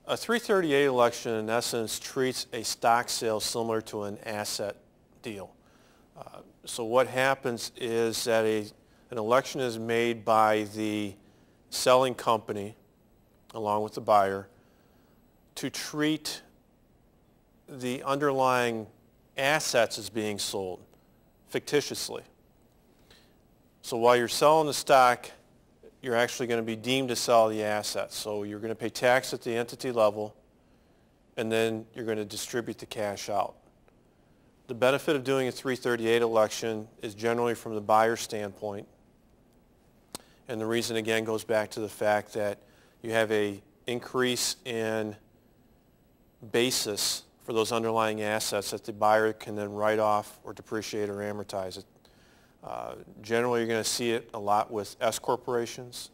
A 338 election, in essence, treats a stock sale similar to an asset deal. So what happens is that an election is made by the selling company, along with the buyer, to treat the underlying assets as being sold fictitiously. So while you're selling the stock, you're actually going to be deemed to sell the assets. So you're going to pay tax at the entity level, and then you're going to distribute the cash out. The benefit of doing a 338 election is generally from the buyer standpoint. And the reason, again, goes back to the fact that you have an increase in basis for those underlying assets that the buyer can then write off or depreciate or amortize it. Generally, you're going to see it a lot with S corporations,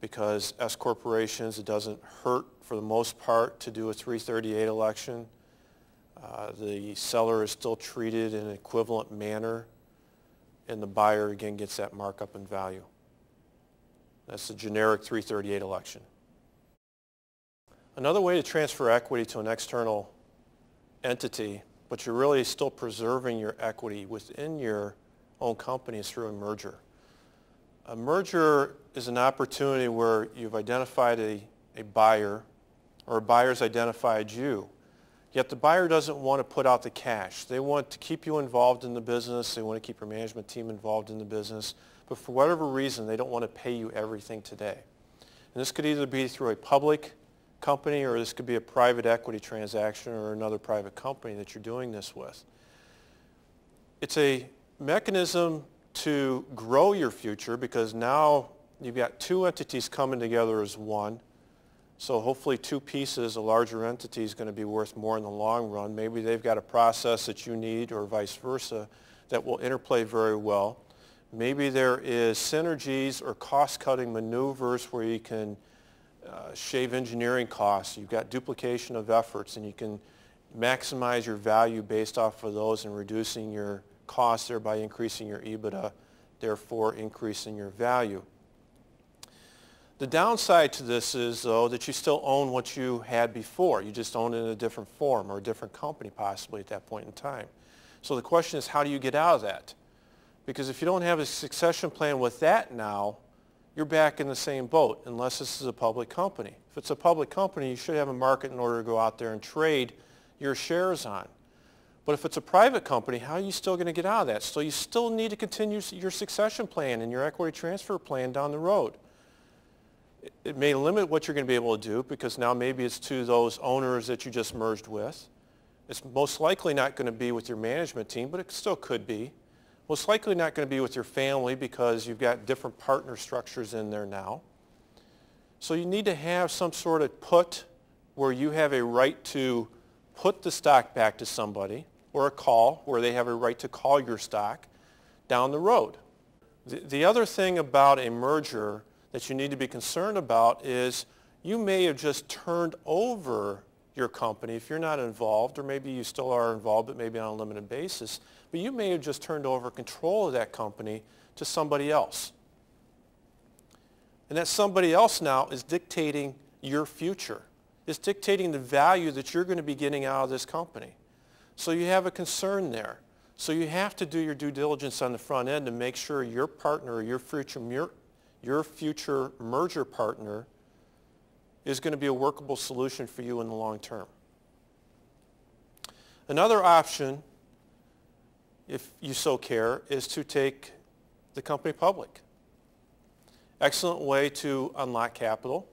because S corporations, it doesn't hurt for the most part to do a 338 election. The seller is still treated in an equivalent manner, and the buyer, again, gets that markup in value. That's the generic 338 election. Another way to transfer equity to an external entity, but you're really still preserving your equity within your own company, is through a merger. A merger is an opportunity where you've identified a buyer, or a buyer's identified you, yet the buyer doesn't want to put out the cash. They want to keep you involved in the business. They want to keep your management team involved in the business, but for whatever reason, they don't want to pay you everything today. And this could either be through a public company, or this could be a private equity transaction or another private company that you're doing this with. It's a mechanism to grow your future, because now you've got two entities coming together as one. So hopefully two pieces, a larger entity, is going to be worth more in the long run. Maybe they've got a process that you need, or vice versa, that will interplay very well. Maybe there is synergies or cost-cutting maneuvers where you can shave engineering costs. You've got duplication of efforts, and you can maximize your value based off of those and reducing your costs, thereby increasing your EBITDA, therefore increasing your value. The downside to this is, though, that you still own what you had before. You just own it in a different form, or a different company possibly at that point in time. So the question is, how do you get out of that? Because if you don't have a succession plan with that now, you're back in the same boat, unless this is a public company. If it's a public company, you should have a market in order to go out there and trade your shares on. But if it's a private company, how are you still going to get out of that? So you still need to continue your succession plan and your equity transfer plan down the road. It may limit what you're going to be able to do, because now maybe it's to those owners that you just merged with. It's most likely not going to be with your management team, but it still could be. Most likely not going to be with your family, because you've got different partner structures in there now. So you need to have some sort of put where you have a right to put the stock back to somebody, or a call where they have a right to call your stock down the road. The other thing about a merger that you need to be concerned about is you may have just turned over your company if you're not involved, or maybe you still are involved, but maybe on a limited basis. But you may have just turned over control of that company to somebody else. And that somebody else now is dictating your future. It's dictating the value that you're going to be getting out of this company. So you have a concern there. So you have to do your due diligence on the front end to make sure your partner, or your future merger partner, is going to be a workable solution for you in the long term. Another option, if you so care, is to take the company public. Excellent way to unlock capital.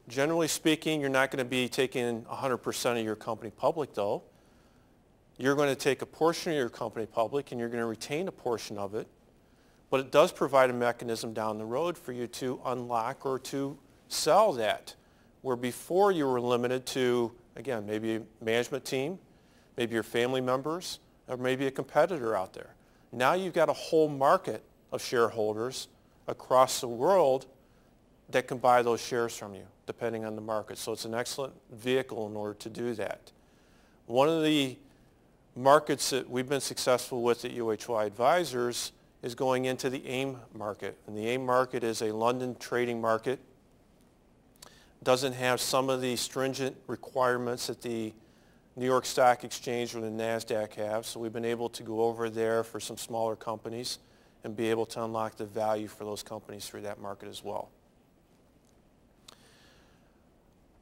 Generally speaking, you're not going to be taking 100% of your company public, though. You're going to take a portion of your company public, and you're going to retain a portion of it. But it does provide a mechanism down the road for you to unlock or to sell that, where before you were limited to, again, maybe a management team, maybe your family members, or maybe a competitor out there. Now you've got a whole market of shareholders across the world that can buy those shares from you, depending on the market. So it's an excellent vehicle in order to do that. One of the markets that we've been successful with at UHY Advisors is going into the AIM market. And the AIM market is a London trading market. doesn't have some of the stringent requirements that the New York Stock Exchange or the NASDAQ have. So we've been able to go over there for some smaller companies and be able to unlock the value for those companies through that market as well.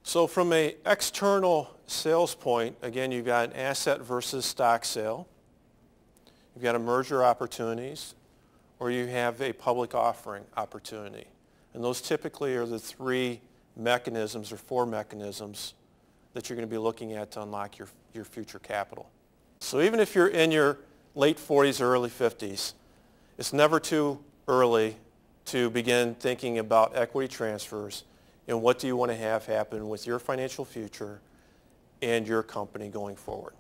So from an external sales point, again, you've got an asset versus stock sale. You've got a merger opportunities, or you have a public offering opportunity. And those typically are the three mechanisms or four mechanisms that you're going to be looking at to unlock your future capital. So even if you're in your late 40s or early 50s, it's never too early to begin thinking about equity transfers and what do you want to have happen with your financial future and your company going forward.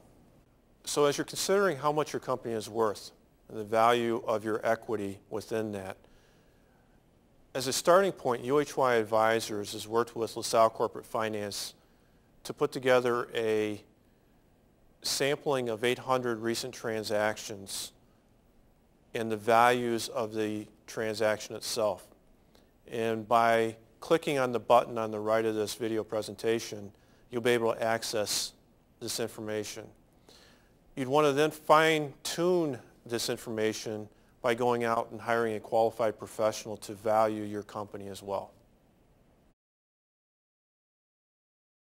So as you're considering how much your company is worth and the value of your equity within that, as a starting point, UHY Advisors has worked with LaSalle Corporate Finance to put together a sampling of 800 recent transactions and the values of the transaction itself. And by clicking on the button on the right of this video presentation, you'll be able to access this information. You'd want to then fine-tune this information by going out and hiring a qualified professional to value your company as well.